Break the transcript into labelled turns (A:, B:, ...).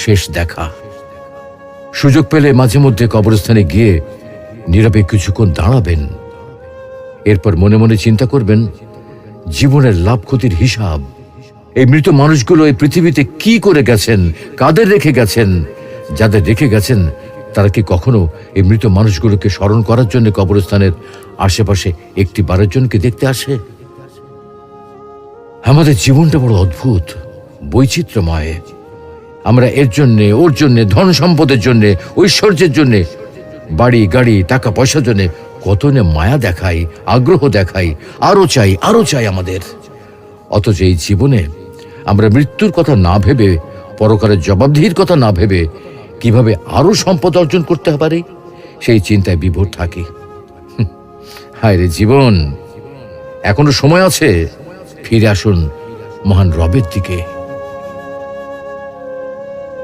A: শেষ দেখা। সুযোগ পেলে মাঝে মধ্যে কবরস্থানে গিয়ে নীরবে কিছুক্ষণ দাঁড়াবেন। এরপর মনে মনে চিন্তা করবেন জীবনের লাভ ক্ষতির হিসাব। এই মৃত মানুষগুলো এই পৃথিবীতে কি করে গেছেন, কাদের রেখে গেছেন। যাদের রেখে গেছেন তারা কি কখনো এই মৃত মানুষগুলোকে স্মরণ করার জন্য কবরস্থানের আশেপাশে একটি বারের জনকে দেখতে আসে? আমাদের জীবনটা বড় অদ্ভুত, বৈচিত্র্যময়। আমরা এর জন্যে, ওর জন্যে, ধন সম্পদের জন্যে, ঐশ্বর্যের জন্যে, বাড়ি গাড়ি টাকা পয়সার জন্যে কত না মায়া দেখাই, আগ্রহ দেখাই, আরো চাই আমাদের। অথচ এই জীবনে আমরা মৃত্যুর কথা না ভেবে, পরকালের জবাবদিহির কথা না ভেবে কিভাবে আরো সম্পদ অর্জন করতে পারি সেই চিন্তায় বিভোর থাকি। হায় রে জীবন, এখনো সময় আছে, ফিরে আসুন মহান রবের দিকে।